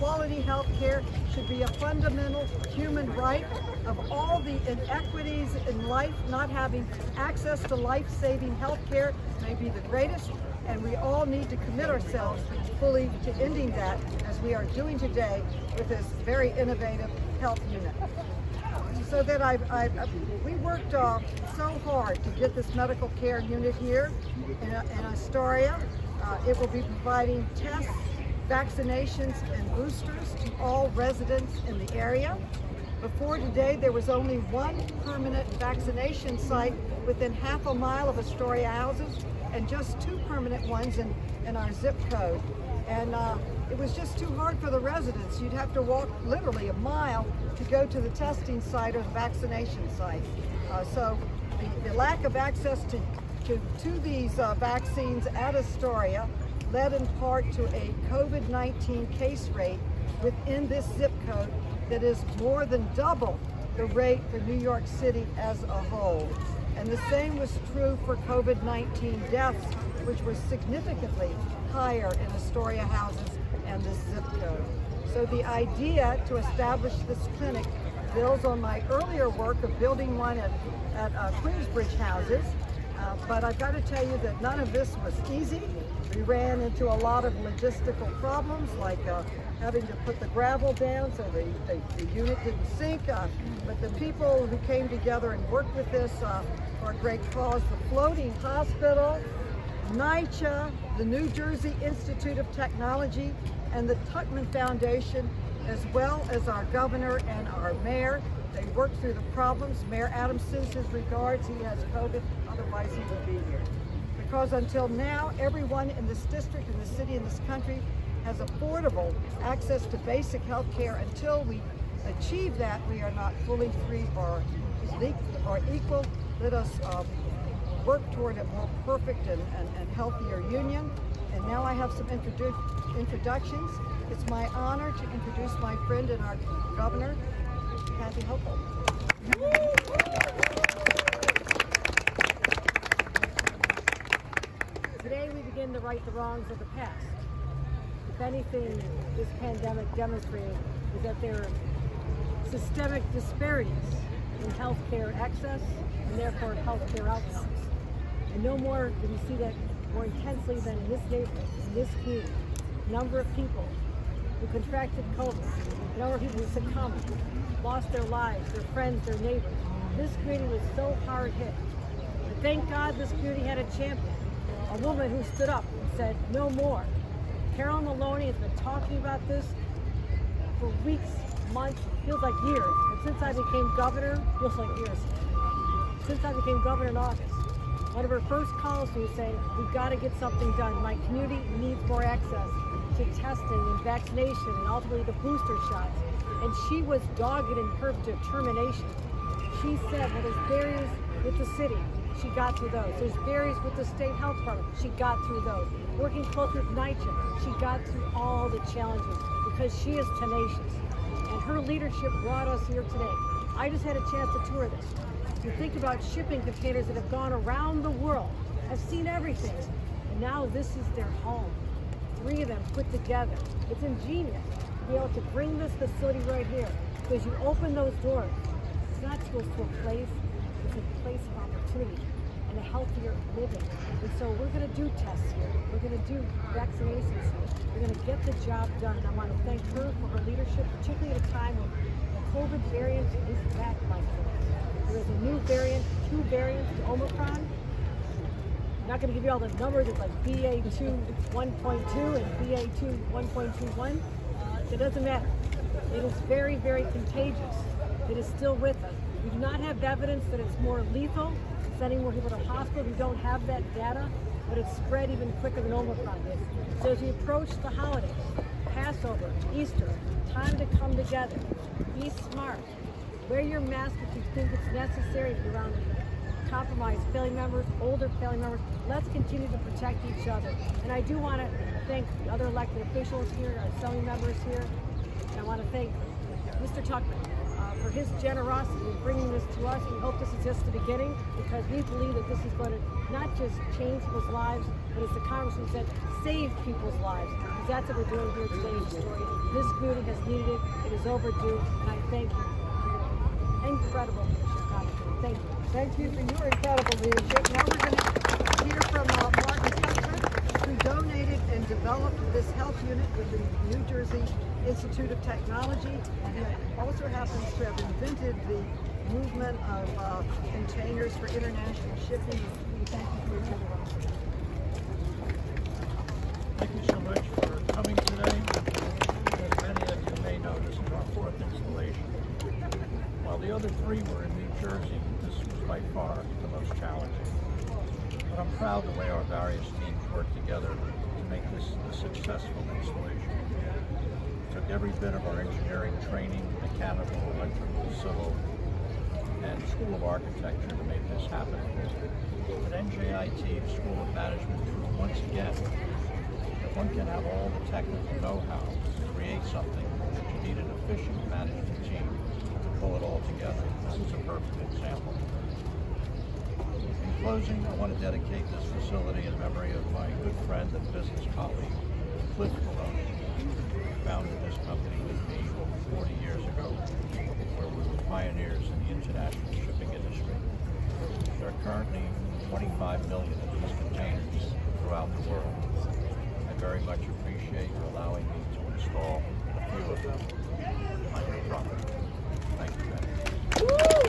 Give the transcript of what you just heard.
quality health care should be a fundamental human right. Of all the inequities in life, not having access to life-saving health care may be the greatest, and we all need to commit ourselves fully to ending that, as we are doing today with this very innovative health unit. So that we worked so hard to get this medical care unit here in Astoria. It will be providing tests, vaccinations, and boosters to all residents in the area. Before today, there was only one permanent vaccination site within half a mile of Astoria Houses, and just 2 permanent ones in our zip code. And it was just too hard for the residents. You'd have to walk literally a mile to go to the testing site or the vaccination site. So the lack of access to these vaccines at Astoria led in part to a COVID-19 case rate within this zip code that is more than double the rate for New York City as a whole. And the same was true for COVID-19 deaths, which were significantly higher in Astoria Houses and this zip code. So the idea to establish this clinic builds on my earlier work of building one at Queensbridge Houses. But I've got to tell you that none of this was easy. We ran into a lot of logistical problems, like having to put the gravel down so the unit didn't sink. But the people who came together and worked with this for a great cause, the Floating Hospital, NYCHA, the New Jersey Institute of Technology, and the Tuchman Foundation, as well as our governor and our mayor. They worked through the problems. Mayor Adams sends his regards. He has COVID, otherwise he would be here. Because until now, everyone in this district, in the city, in this country has affordable access to basic health care. Until we achieve that, we are not fully free or equal. Let us work toward a more perfect and healthier union. And now I have some introductions. It's my honor to introduce my friend and our governor, Kathy Hochul. Today we begin to right the wrongs of the past. If anything, this pandemic demonstrated is that there are systemic disparities in healthcare access and therefore healthcare outcomes. And no more do we see that more intensely than in this neighborhood, in this community. The number of people who contracted COVID, the number of people who succumbed, lost their lives, their friends, their neighbors. This community was so hard hit. But thank God this community had a champion, a woman who stood up and said, no more. Carolyn Maloney has been talking about this for weeks, months, feels like years. And since I became governor, feels like years. Since I became governor in August, one of her first calls to me saying, we've got to get something done. My community needs more access to testing and vaccination and ultimately the booster shots. And she was dogged in her determination. She said, well, there's barriers with the city. She got through those. There's barriers with the state health department. She got through those. Working closely with NYCHA, she got through all the challenges because she is tenacious. And her leadership brought us here today. I just had a chance to tour this. You think about shipping containers that have gone around the world. I've seen everything. And now this is their home. 3 of them put together. It's ingenious to be able to bring this facility right here. Because you open those doors, it's not just to a place, it's a place of opportunity and a healthier living. And so we're going to do tests here. We're going to do vaccinations here. We're going to get the job done. And I want to thank her for her leadership, particularly at a time when the COVID variant is back, my friends. There is a new variant, 2 variants to Omicron. I'm not going to give you all the numbers. It's like BA2 1.2 and BA2 1.21. It doesn't matter. It is very, very contagious. It is still with us. We do not have evidence that it's more lethal, sending more people to hospital. We don't have that data, but it's spread even quicker than Omicron did. So as we approach the holidays, Passover, Easter, time to come together. Be smart. Wear your mask if you think it's necessary, if you're around compromised family members, older family members. Let's continue to protect each other. And I do want to thank the other elected officials here, our assembly members here. And I want to thank Mr. Tuchman for his generosity in bringing this to us. We hope this is just the beginning, because we believe that this is going to not just change people's lives, but as the Congressman said, save people's lives. Because that's what we're doing here today in Astoria. This community has needed it. It is overdue, and I thank you for your incredible leadership, Congresswoman. Thank you. Thank you for your incredible leadership. Now we're going to hear from Martin Tuchman, who donated and developed this health unit with the New Jersey Institute of Technology, and he also happens to have invented the movement of containers for international shipping. We thank you for your generosity. Thank you so much for coming today. As many of you may know, this is our fourth installation. While the other three were in New Jersey, this was by far the most challenging. But I'm proud the way our various teams worked together to make this a successful installation. We took every bit of our engineering training, mechanical, electrical, civil, and School of Architecture to make this happen. At NJIT, School of Management proved once again that one can have all the technical know-how to create something, but you need an efficient management team to pull it all together. This is a perfect example. In closing, I want to dedicate this facility in memory of my good friend and business colleague, Cliff Maloney, who founded this company with me over 40 years ago, where we were pioneers in the international shipping industry. There are currently 25 million of these containers throughout the world. I very much appreciate you allowing me to install a few of them on your property. Thank you, guys.